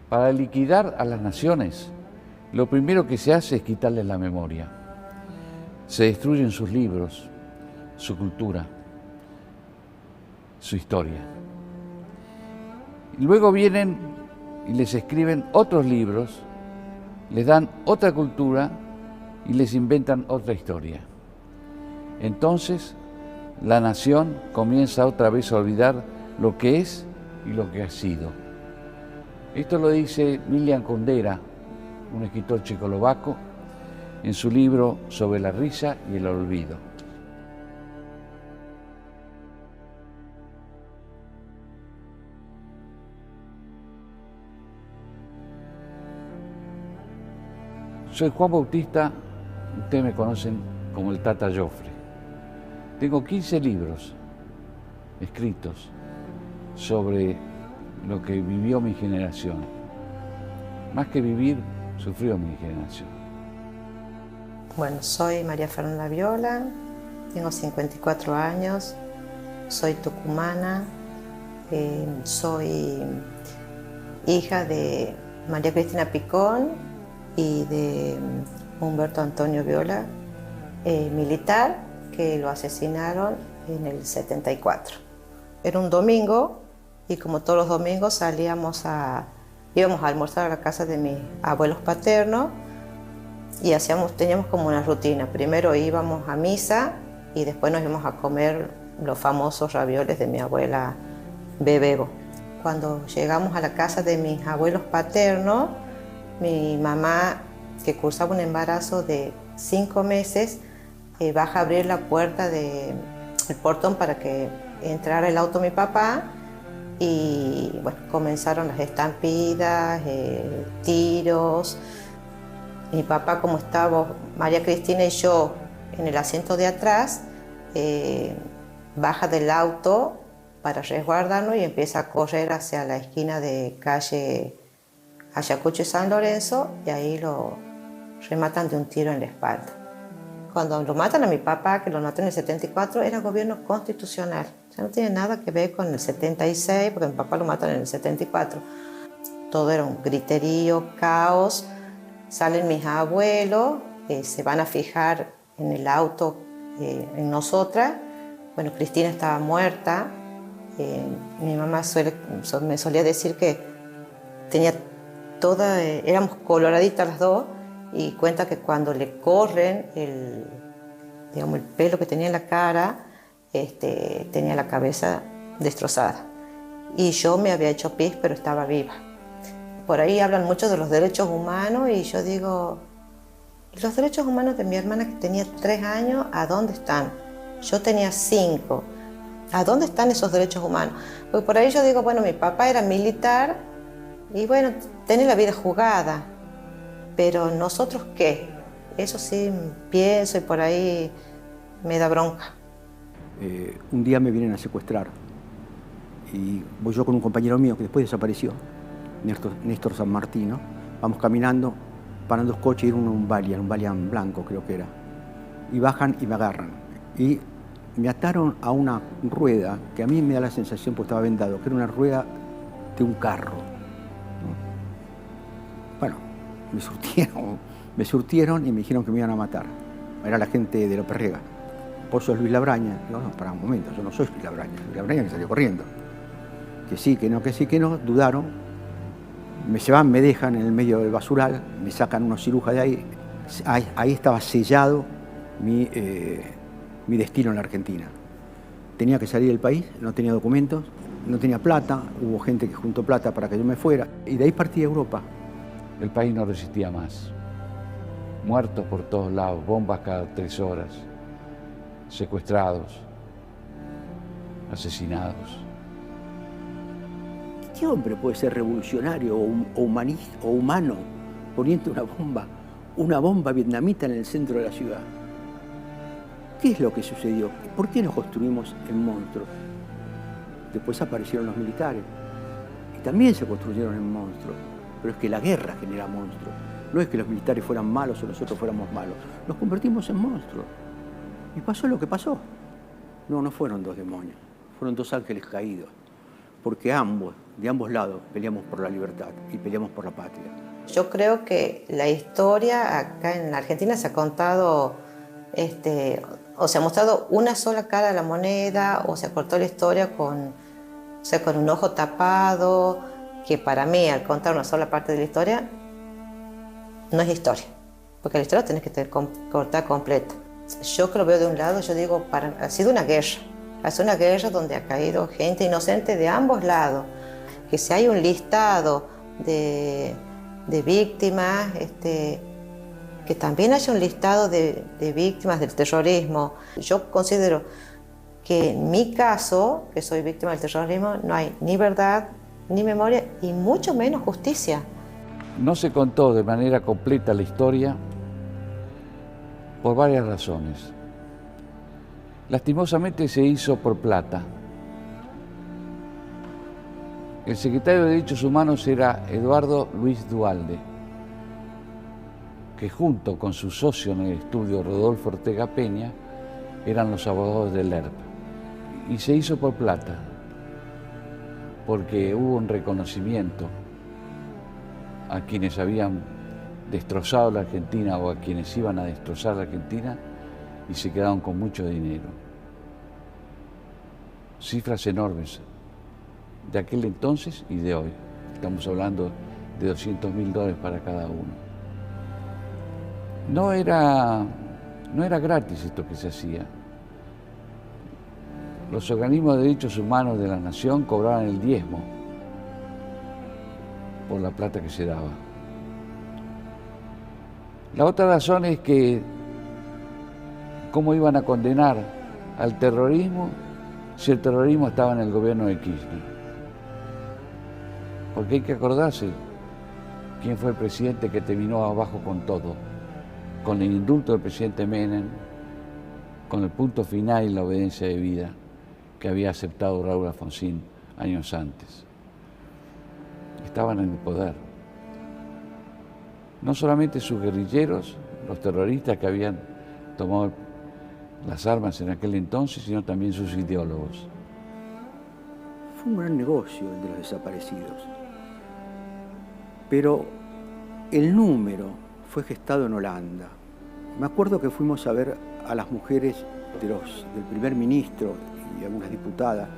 Para liquidar a las naciones, lo primero que se hace es quitarles la memoria. Se destruyen sus libros, su cultura, su historia. Y luego vienen y les escriben otros libros, les dan otra cultura y les inventan otra historia. Entonces, la nación comienza otra vez a olvidar lo que es y lo que ha sido. Esto lo dice Milian Kundera, un escritor checoslovaco, en su libro Sobre la risa y el olvido. Soy Juan Bautista, ustedes me conocen como el Tata Joffre. Tengo 15 libros escritos sobre lo que vivió mi generación. Más que vivir, sufrió mi generación. Bueno, soy María Fernanda Viola, tengo 54 años, soy tucumana, soy hija de María Cristina Picón y de Humberto Antonio Viola, militar, que lo asesinaron en el 74. Era un domingo y como todos los domingos íbamos a almorzar a la casa de mis abuelos paternos y teníamos como una rutina. Primero íbamos a misa y después nos íbamos a comer los famosos ravioles de mi abuela Bebebo. Cuando llegamos a la casa de mis abuelos paternos, mi mamá, que cursaba un embarazo de 5 meses, baja a abrir la puerta del portón para que entrara el auto de mi papá y bueno, comenzaron las estampidas, tiros. Mi papá, como estaba María Cristina y yo en el asiento de atrás, baja del auto para resguardarnos y empieza a correr hacia la esquina de calle Ayacucho y San Lorenzo, y ahí lo rematan de un tiro en la espalda. Cuando lo matan a mi papá, que lo mató en el 74, era gobierno constitucional. O sea, no tiene nada que ver con el 76, porque mi papá lo matan en el 74. Todo era un griterío, caos. Salen mis abuelos, se van a fijar en el auto, en nosotras. Bueno, Cristina estaba muerta. Mi mamá me solía decir que tenía éramos coloraditas las dos, y cuenta que cuando le corren el pelo que tenía en la cara, tenía la cabeza destrozada. Y yo me había hecho pis, pero estaba viva. Por ahí hablan mucho de los derechos humanos y yo digo, los derechos humanos de mi hermana, que tenía 3 años, ¿a dónde están? Yo tenía 5. ¿A dónde están esos derechos humanos? Porque por ahí yo digo, bueno, mi papá era militar y bueno, tenía la vida jugada, pero ¿nosotros qué? Eso sí pienso y por ahí me da bronca. Un día me vienen a secuestrar y voy yo con un compañero mío que después desapareció, Néstor San Martino. Vamos caminando, paran 2 coches y era un Valiant blanco creo que era, y bajan y me agarran y me ataron a una rueda que a mí me da la sensación, porque estaba vendado, que era una rueda de un carro. Bueno, me surtieron y me dijeron que me iban a matar. Era la gente de López Rega. ¿Vos sos Luis Labraña? Digo, no, para un momento, yo no soy Luis Labraña. Luis Labraña que salió corriendo. Que sí, que no, dudaron. Me llevan, me dejan en el medio del basural, me sacan unos cirujas de ahí. Ahí estaba sellado mi destino en la Argentina. Tenía que salir del país, no tenía documentos, no tenía plata, hubo gente que juntó plata para que yo me fuera. Y de ahí partí a Europa. El país no resistía más. Muertos por todos lados, bombas cada 3 horas, secuestrados, asesinados. ¿Qué hombre puede ser revolucionario o humanista o humano poniendo una bomba vietnamita en el centro de la ciudad? ¿Qué es lo que sucedió? ¿Por qué nos construimos en monstruos? Después aparecieron los militares y también se construyeron en monstruos. Pero es que la guerra genera monstruos. No es que los militares fueran malos o nosotros fuéramos malos. Nos convertimos en monstruos. Y pasó lo que pasó. No fueron 2 demonios. Fueron 2 ángeles caídos. porque de ambos lados, peleamos por la libertad y peleamos por la patria. Yo creo que la historia acá en la Argentina se ha contado, o se ha mostrado una sola cara de la moneda, o se cortó la historia con un ojo tapado, que para mí, al contar una sola parte de la historia, no es historia, porque la historia tenés que cortar completa. Yo que lo veo de un lado, yo digo, ha sido una guerra. Ha sido una guerra donde ha caído gente inocente de ambos lados. Que si hay un listado de víctimas, que también haya un listado de víctimas del terrorismo. Yo considero que en mi caso, que soy víctima del terrorismo, no hay ni verdad, ni memoria y mucho menos justicia. No se contó de manera completa la historia por varias razones. Lastimosamente se hizo por plata. El secretario de Derechos Humanos era Eduardo Luis Duhalde, que junto con su socio en el estudio Rodolfo Ortega Peña eran los abogados del ERP. Y se hizo por plata, porque hubo un reconocimiento a quienes habían destrozado la Argentina o a quienes iban a destrozar la Argentina y se quedaron con mucho dinero. Cifras enormes de aquel entonces y de hoy. Estamos hablando de $200.000 para cada uno. No era gratis esto que se hacía. Los organismos de derechos humanos de la nación cobraban el diezmo por la plata que se daba. La otra razón es que cómo iban a condenar al terrorismo si el terrorismo estaba en el gobierno de Kirchner. Porque hay que acordarse quién fue el presidente que terminó abajo con todo, con el indulto del presidente Menem, con el punto final y la obediencia de vida que había aceptado Raúl Alfonsín años antes. Estaban en el poder. No solamente sus guerrilleros, los terroristas que habían tomado las armas en aquel entonces, sino también sus ideólogos. Fue un gran negocio el de los desaparecidos. Pero el número fue gestado en Holanda. Me acuerdo que fuimos a ver a las mujeres del primer ministro y algunas diputadas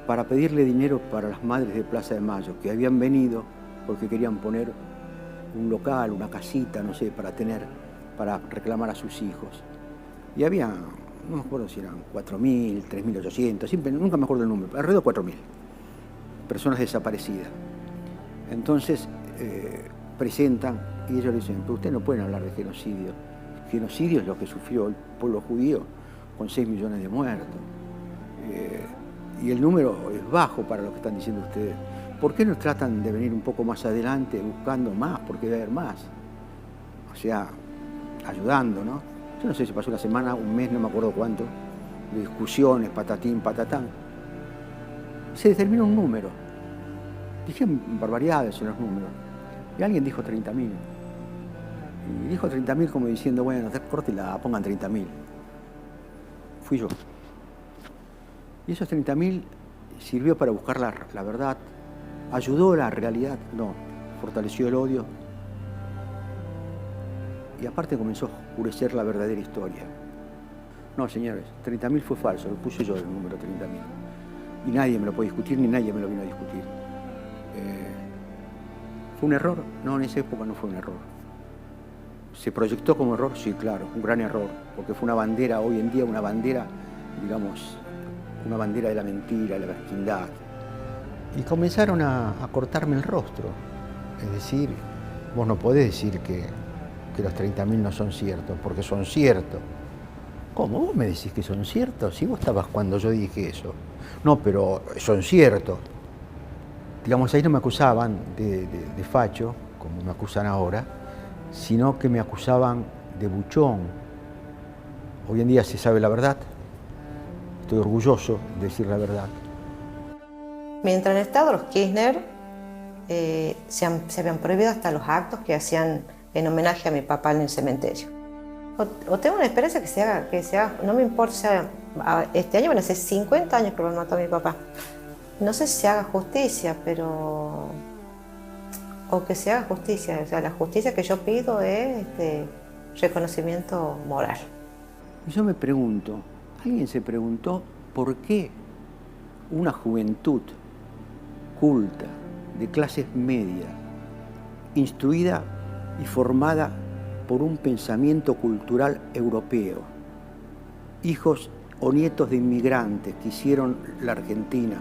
para pedirle dinero para las madres de Plaza de Mayo, que habían venido porque querían poner un local, una casita, no sé, para reclamar a sus hijos. Y había, no me acuerdo si eran 4.000, 3.800, nunca me acuerdo el número, alrededor de 4.000 personas desaparecidas. Entonces presentan y ellos le dicen, pero ustedes no pueden hablar de genocidio. Genocidio es lo que sufrió el pueblo judío con 6 millones de muertos. Y el número es bajo para lo que están diciendo ustedes. ¿Por qué no tratan de venir un poco más adelante buscando más? Porque debe haber más. O sea, ayudando, ¿no? Yo no sé si pasó una semana, un mes, no me acuerdo cuánto, de discusiones, patatín, patatán. Se determinó un número. Dijeron barbaridades en los números. Y alguien dijo 30.000. Y dijo 30.000 como diciendo, bueno, córtela, pongan 30.000. Fui yo. Y esos 30.000 sirvió para buscar la verdad. ¿Ayudó la realidad? No. Fortaleció el odio. Y aparte comenzó a oscurecer la verdadera historia. No, señores, 30.000 fue falso, lo puse yo el número 30.000. Y nadie me lo puede discutir, ni nadie me lo vino a discutir. ¿Fue un error? No, en esa época no fue un error. ¿Se proyectó como error? Sí, claro, un gran error, porque fue una bandera, hoy en día una bandera, digamos, una bandera de la mentira, de la vecindad. Y comenzaron a cortarme el rostro. Es decir, vos no podés decir que los 30.000 no son ciertos, porque son ciertos. ¿Cómo? ¿Vos me decís que son ciertos? Si vos estabas cuando yo dije eso. No, pero son ciertos. Digamos, ahí no me acusaban de facho, como me acusan ahora, sino que me acusaban de buchón. Hoy en día se sabe la verdad. Estoy orgulloso de decir la verdad. Mientras en el Estado los Kirchner se habían prohibido hasta los actos que hacían en homenaje a mi papá en el cementerio. O tengo una esperanza que se haga, no me importa, este año van a ser 50 años que lo han matado a mi papá. No sé si se haga justicia, pero... o que se haga justicia. O sea, la justicia que yo pido es reconocimiento moral. Y yo me pregunto, ¿alguien se preguntó por qué una juventud culta, de clases medias, instruida y formada por un pensamiento cultural europeo, hijos o nietos de inmigrantes que hicieron la Argentina,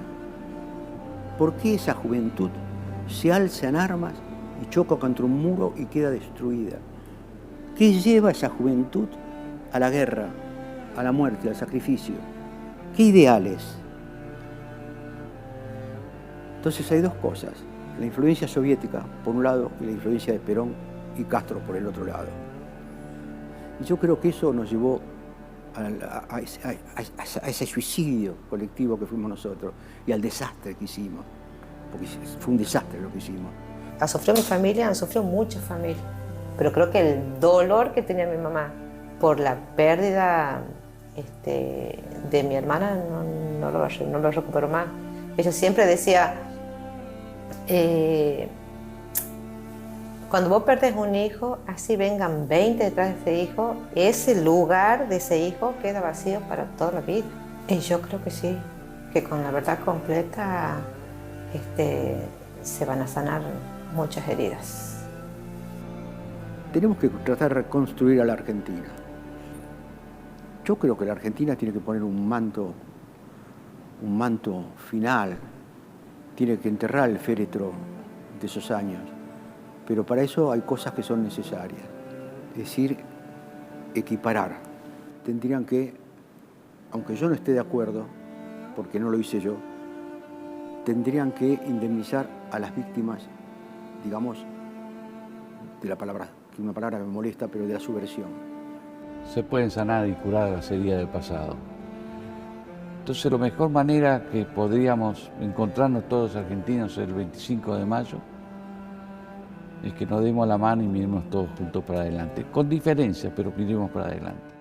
por qué esa juventud se alza en armas y choca contra un muro y queda destruida? ¿Qué lleva a esa juventud a la guerra, a la muerte, al sacrificio? ¿Qué ideales? Entonces hay dos cosas, la influencia soviética por un lado y la influencia de Perón y Castro por el otro lado. Y yo creo que eso nos llevó a ese suicidio colectivo que fuimos nosotros y al desastre que hicimos, porque fue un desastre lo que hicimos. Ha sufrido mi familia, han sufrido muchas familias, pero creo que el dolor que tenía mi mamá por la pérdida de mi hermana no lo recupero más. Ella siempre decía, cuando vos perdés un hijo, así vengan 20 detrás de ese hijo, ese lugar de ese hijo queda vacío para toda la vida. Y yo creo que sí, que con la verdad completa se van a sanar muchas heridas. Tenemos que tratar de reconstruir a la Argentina. Yo creo que la Argentina tiene que poner un manto final, tiene que enterrar el féretro de esos años, pero para eso hay cosas que son necesarias, es decir, equiparar. Tendrían que, aunque yo no esté de acuerdo, porque no lo hice yo, tendrían que indemnizar a las víctimas, digamos, de la palabra, que es una palabra que me molesta, pero de la subversión. Se pueden sanar y curar las heridas del pasado. Entonces, la mejor manera que podríamos encontrarnos todos argentinos el 25 de mayo es que nos demos la mano y miremos todos juntos para adelante, con diferencias, pero miremos para adelante.